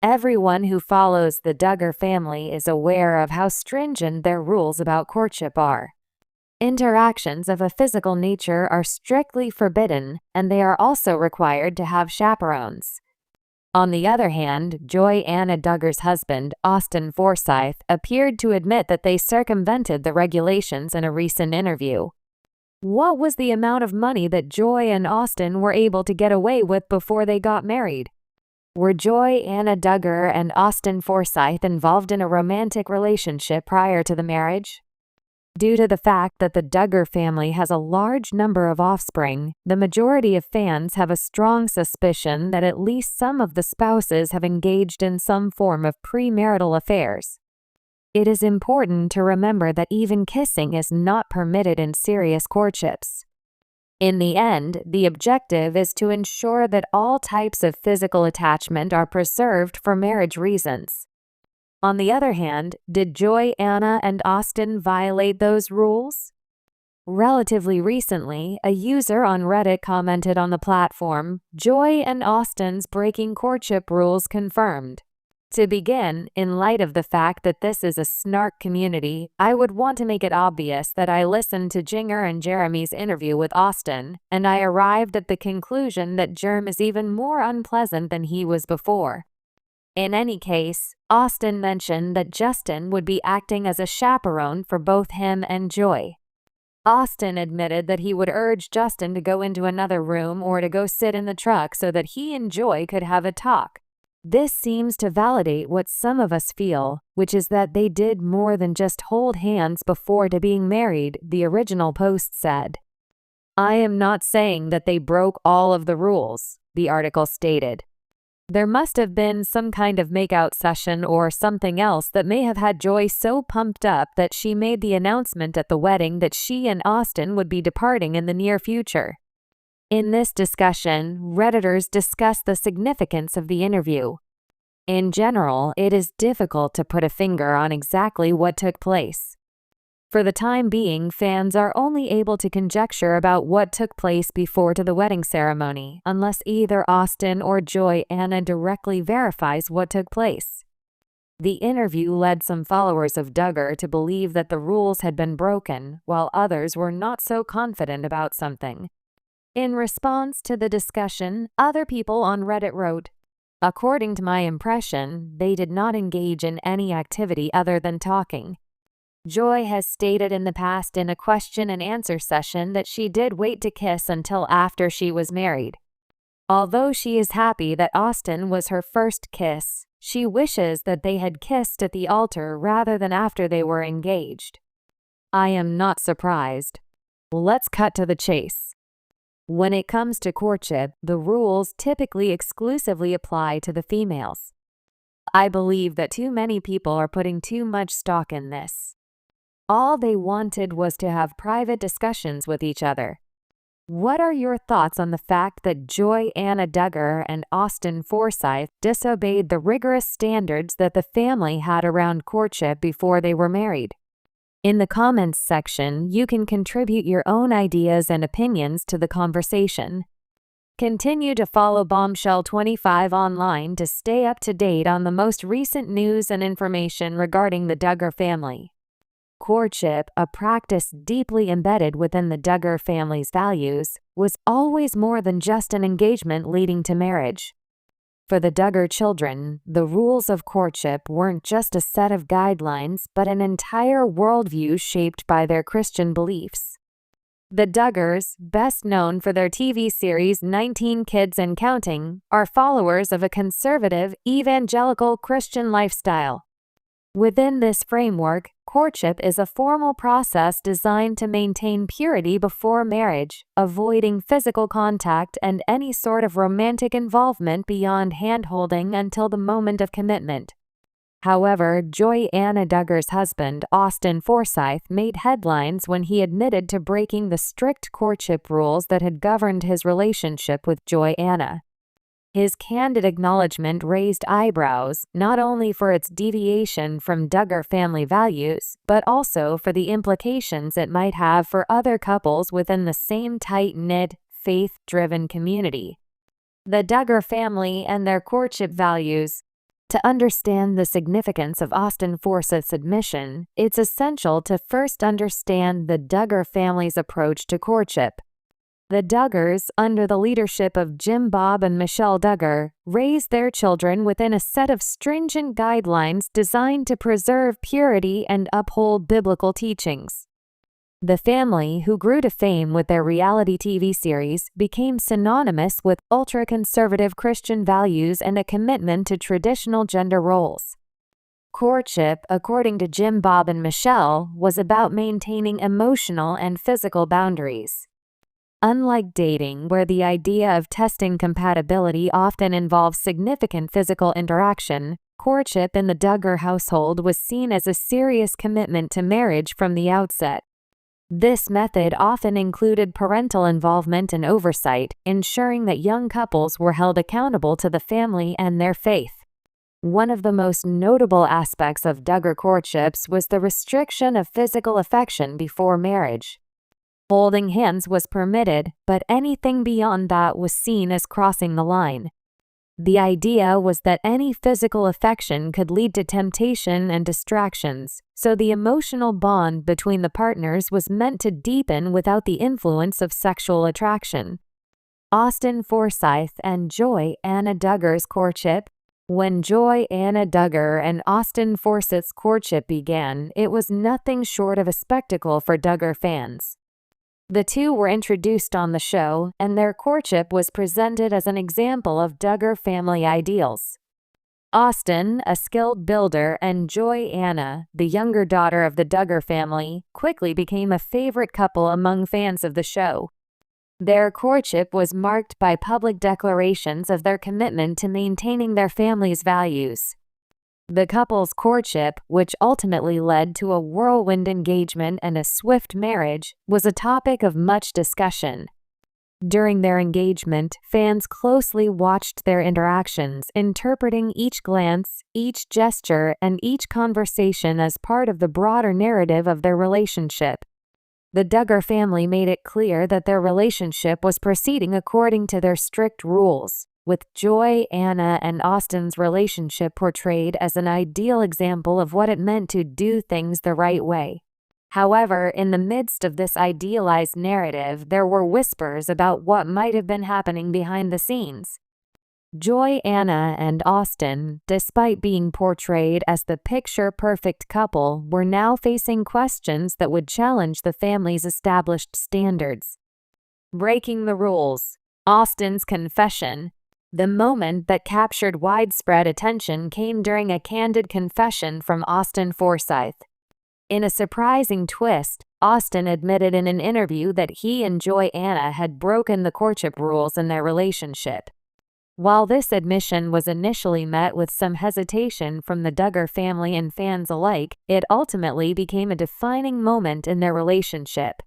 Everyone who follows the Duggar family is aware of how stringent their rules about courtship are. Interactions of a physical nature are strictly forbidden, and they are also required to have chaperones. On the other hand, Joy-Anna Duggar's husband, Austin Forsyth, appeared to admit that they circumvented the regulations in a recent interview. What was the amount of money that Joy and Austin were able to get away with before they got married? Were Joy-Anna Duggar and Austin Forsyth involved in a romantic relationship prior to the marriage? Due to the fact that the Duggar family has a large number of offspring, the majority of fans have a strong suspicion that at least some of the spouses have engaged in some form of premarital affairs. It is important to remember that even kissing is not permitted in serious courtships. In the end, the objective is to ensure that all types of physical attachment are preserved for marriage reasons. On the other hand, did Joy-Anna and Austin violate those rules? Relatively recently, a user on Reddit commented on the platform, "Joy and Austin's breaking courtship rules confirmed." To begin, in light of the fact that this is a snark community, I would want to make it obvious that I listened to Jinger and Jeremy's interview with Austin, and I arrived at the conclusion that Jerm is even more unpleasant than he was before. In any case, Austin mentioned that Justin would be acting as a chaperone for both him and Joy. Austin admitted that he would urge Justin to go into another room or to go sit in the truck so that he and Joy could have a talk. This seems to validate what some of us feel, which is that they did more than just hold hands before to being married, the original post said. "I am not saying that they broke all of the rules," the article stated. There must have been some kind of makeout session or something else that may have had Joy so pumped up that she made the announcement at the wedding that she and Austin would be departing in the near future. In this discussion, Redditors discuss the significance of the interview. In general, it is difficult to put a finger on exactly what took place. For the time being, fans are only able to conjecture about what took place before to the wedding ceremony, unless either Austin or Joy-Anna directly verifies what took place. The interview led some followers of Duggar to believe that the rules had been broken, while others were not so confident about something. In response to the discussion, other people on Reddit wrote, "According to my impression, they did not engage in any activity other than talking." Joy has stated in the past in a question and answer session that she did wait to kiss until after she was married. Although she is happy that Austin was her first kiss, she wishes that they had kissed at the altar rather than after they were engaged. I am not surprised. Let's cut to the chase. When it comes to courtship, the rules typically exclusively apply to the females. I believe that too many people are putting too much stock in this. All they wanted was to have private discussions with each other. What are your thoughts on the fact that Joy-Anna Duggar and Austin Forsyth disobeyed the rigorous standards that the family had around courtship before they were married? In the comments section, you can contribute your own ideas and opinions to the conversation. Continue to follow Bombshell25 online to stay up to date on the most recent news and information regarding the Duggar family. Courtship, a practice deeply embedded within the Duggar family's values, was always more than just an engagement leading to marriage. For the Duggar children, the rules of courtship weren't just a set of guidelines, but an entire worldview shaped by their Christian beliefs. The Duggars, best known for their TV series 19 Kids and Counting, are followers of a conservative, evangelical Christian lifestyle. Within this framework, courtship is a formal process designed to maintain purity before marriage, avoiding physical contact and any sort of romantic involvement beyond hand-holding until the moment of commitment. However, Joy-Anna Duggar's husband, Austin Forsyth, made headlines when he admitted to breaking the strict courtship rules that had governed his relationship with Joy-Anna. His candid acknowledgement raised eyebrows, not only for its deviation from Duggar family values, but also for the implications it might have for other couples within the same tight-knit, faith-driven community. The Duggar family and their courtship values. To understand the significance of Austin Forsyth's admission, it's essential to first understand the Duggar family's approach to courtship. The Duggars, under the leadership of Jim Bob and Michelle Duggar, raised their children within a set of stringent guidelines designed to preserve purity and uphold biblical teachings. The family, who grew to fame with their reality TV series, became synonymous with ultra-conservative Christian values and a commitment to traditional gender roles. Courtship, according to Jim Bob and Michelle, was about maintaining emotional and physical boundaries. Unlike dating, where the idea of testing compatibility often involves significant physical interaction, courtship in the Duggar household was seen as a serious commitment to marriage from the outset. This method often included parental involvement and oversight, ensuring that young couples were held accountable to the family and their faith. One of the most notable aspects of Duggar courtships was the restriction of physical affection before marriage. Holding hands was permitted, but anything beyond that was seen as crossing the line. The idea was that any physical affection could lead to temptation and distractions, so the emotional bond between the partners was meant to deepen without the influence of sexual attraction. Austin Forsyth and Joy Anna Duggar's courtship. When Joy Anna Duggar and Austin Forsyth's courtship began, it was nothing short of a spectacle for Duggar fans. The two were introduced on the show, and their courtship was presented as an example of Duggar family ideals. Austin, a skilled builder, and Joy Anna, the younger daughter of the Duggar family, quickly became a favorite couple among fans of the show. Their courtship was marked by public declarations of their commitment to maintaining their family's values. The couple's courtship, which ultimately led to a whirlwind engagement and a swift marriage, was a topic of much discussion. During their engagement, fans closely watched their interactions, interpreting each glance, each gesture, and each conversation as part of the broader narrative of their relationship. The Duggar family made it clear that their relationship was proceeding according to their strict rules, with Joy Anna and Austin's relationship portrayed as an ideal example of what it meant to do things the right way. However, in the midst of this idealized narrative, there were whispers about what might have been happening behind the scenes. Joy Anna and Austin, despite being portrayed as the picture-perfect couple, were now facing questions that would challenge the family's established standards. Breaking the rules. Austin's confession. The moment that captured widespread attention came during a candid confession from Austin Forsyth. In a surprising twist, Austin admitted in an interview that he and Joy Anna had broken the courtship rules in their relationship. While this admission was initially met with some hesitation from the Duggar family and fans alike, it ultimately became a defining moment in their relationship.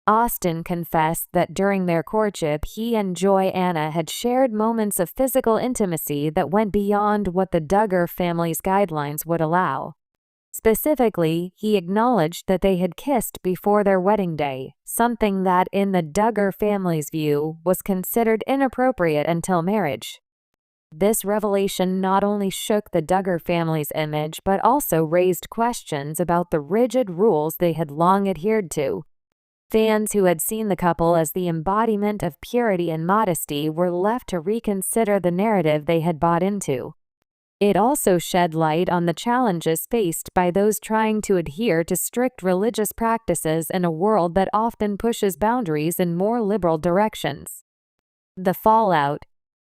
Austin confessed that during their courtship he and Joy Anna had shared moments of physical intimacy that went beyond what the Duggar family's guidelines would allow. Specifically, he acknowledged that they had kissed before their wedding day, something that, in the Duggar family's view, was considered inappropriate until marriage. This revelation not only shook the Duggar family's image but also raised questions about the rigid rules they had long adhered to. Fans who had seen the couple as the embodiment of purity and modesty were left to reconsider the narrative they had bought into. It also shed light on the challenges faced by those trying to adhere to strict religious practices in a world that often pushes boundaries in more liberal directions. The fallout.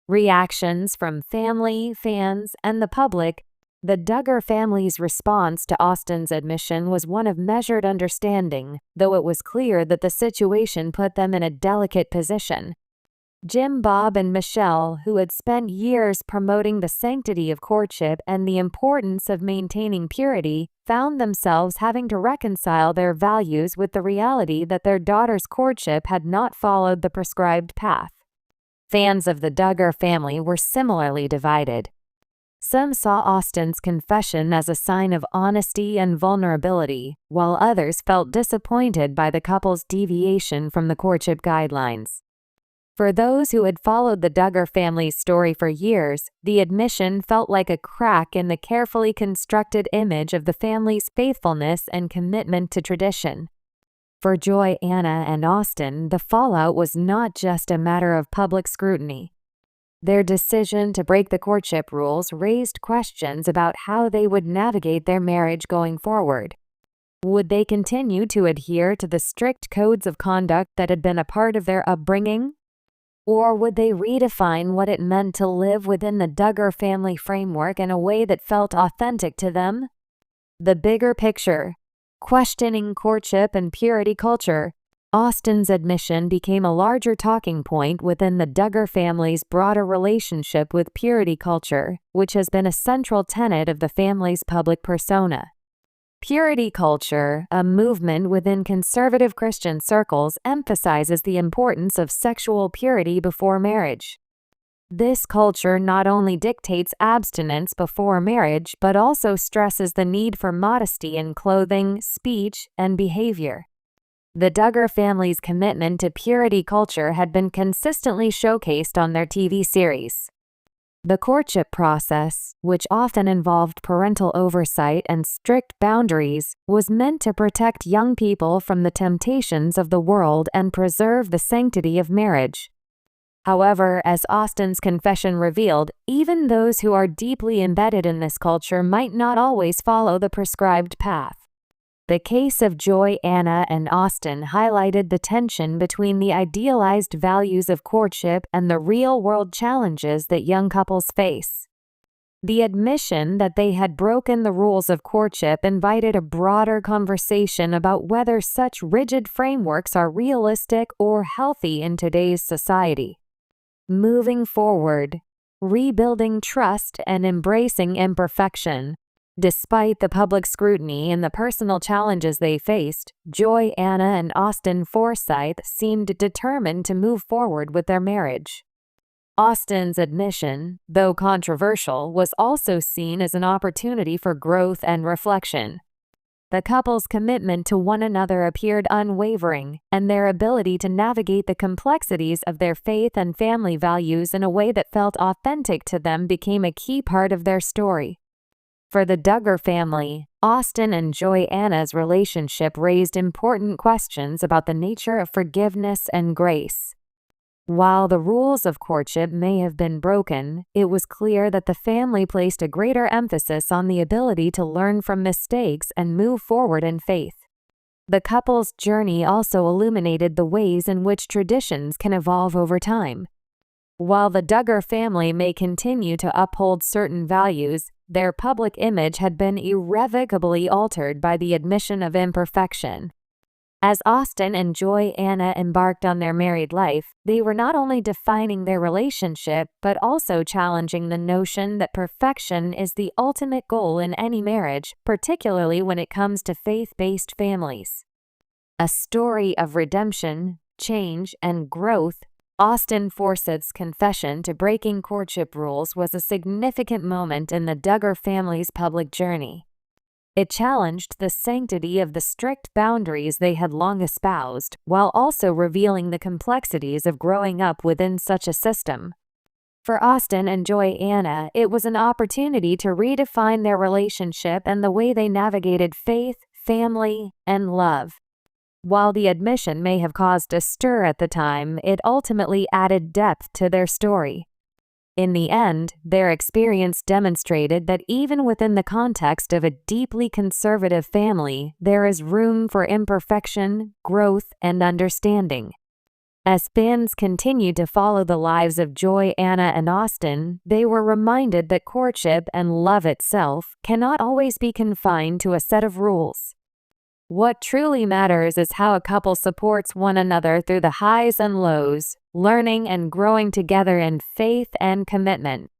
Reactions from family, fans, and the public. The Duggar family's response to Austin's admission was one of measured understanding, though it was clear that the situation put them in a delicate position. Jim Bob and Michelle, who had spent years promoting the sanctity of courtship and the importance of maintaining purity, found themselves having to reconcile their values with the reality that their daughter's courtship had not followed the prescribed path. Fans of the Duggar family were similarly divided. Some saw Austin's confession as a sign of honesty and vulnerability, while others felt disappointed by the couple's deviation from the courtship guidelines. For those who had followed the Duggar family's story for years, the admission felt like a crack in the carefully constructed image of the family's faithfulness and commitment to tradition. For Joy, Anna, and Austin, the fallout was not just a matter of public scrutiny. Their decision to break the courtship rules raised questions about how they would navigate their marriage going forward. Would they continue to adhere to the strict codes of conduct that had been a part of their upbringing? Or would they redefine what it meant to live within the Duggar family framework in a way that felt authentic to them? The bigger picture. Questioning courtship and purity culture. Austin's admission became a larger talking point within the Duggar family's broader relationship with purity culture, which has been a central tenet of the family's public persona. Purity culture, a movement within conservative Christian circles, emphasizes the importance of sexual purity before marriage. This culture not only dictates abstinence before marriage but also stresses the need for modesty in clothing, speech, and behavior. The Duggar family's commitment to purity culture had been consistently showcased on their TV series. The courtship process, which often involved parental oversight and strict boundaries, was meant to protect young people from the temptations of the world and preserve the sanctity of marriage. However, as Austin's confession revealed, even those who are deeply embedded in this culture might not always follow the prescribed path. The case of Joy, Anna, and Austin highlighted the tension between the idealized values of courtship and the real-world challenges that young couples face. The admission that they had broken the rules of courtship invited a broader conversation about whether such rigid frameworks are realistic or healthy in today's society. Moving forward, rebuilding trust and embracing imperfection. Despite the public scrutiny and the personal challenges they faced, Joy, Anna, and Austin Forsyth seemed determined to move forward with their marriage. Austin's admission, though controversial, was also seen as an opportunity for growth and reflection. The couple's commitment to one another appeared unwavering, and their ability to navigate the complexities of their faith and family values in a way that felt authentic to them became a key part of their story. For the Duggar family, Austin and Joy Anna's relationship raised important questions about the nature of forgiveness and grace. While the rules of courtship may have been broken, it was clear that the family placed a greater emphasis on the ability to learn from mistakes and move forward in faith. The couple's journey also illuminated the ways in which traditions can evolve over time. While the Duggar family may continue to uphold certain values, their public image had been irrevocably altered by the admission of imperfection. As Austin and Joy Anna embarked on their married life, they were not only defining their relationship but also challenging the notion that perfection is the ultimate goal in any marriage, particularly when it comes to faith-based families. A story of redemption, change, and growth, Austin Forsyth's confession to breaking courtship rules was a significant moment in the Duggar family's public journey. It challenged the sanctity of the strict boundaries they had long espoused, while also revealing the complexities of growing up within such a system. For Austin and Joy Anna, it was an opportunity to redefine their relationship and the way they navigated faith, family, and love. While the admission may have caused a stir at the time, it ultimately added depth to their story. In the end, their experience demonstrated that even within the context of a deeply conservative family, there is room for imperfection, growth, and understanding. As fans continued to follow the lives of Joy, Anna, and Austin, they were reminded that courtship and love itself cannot always be confined to a set of rules. What truly matters is how a couple supports one another through the highs and lows, learning and growing together in faith and commitment.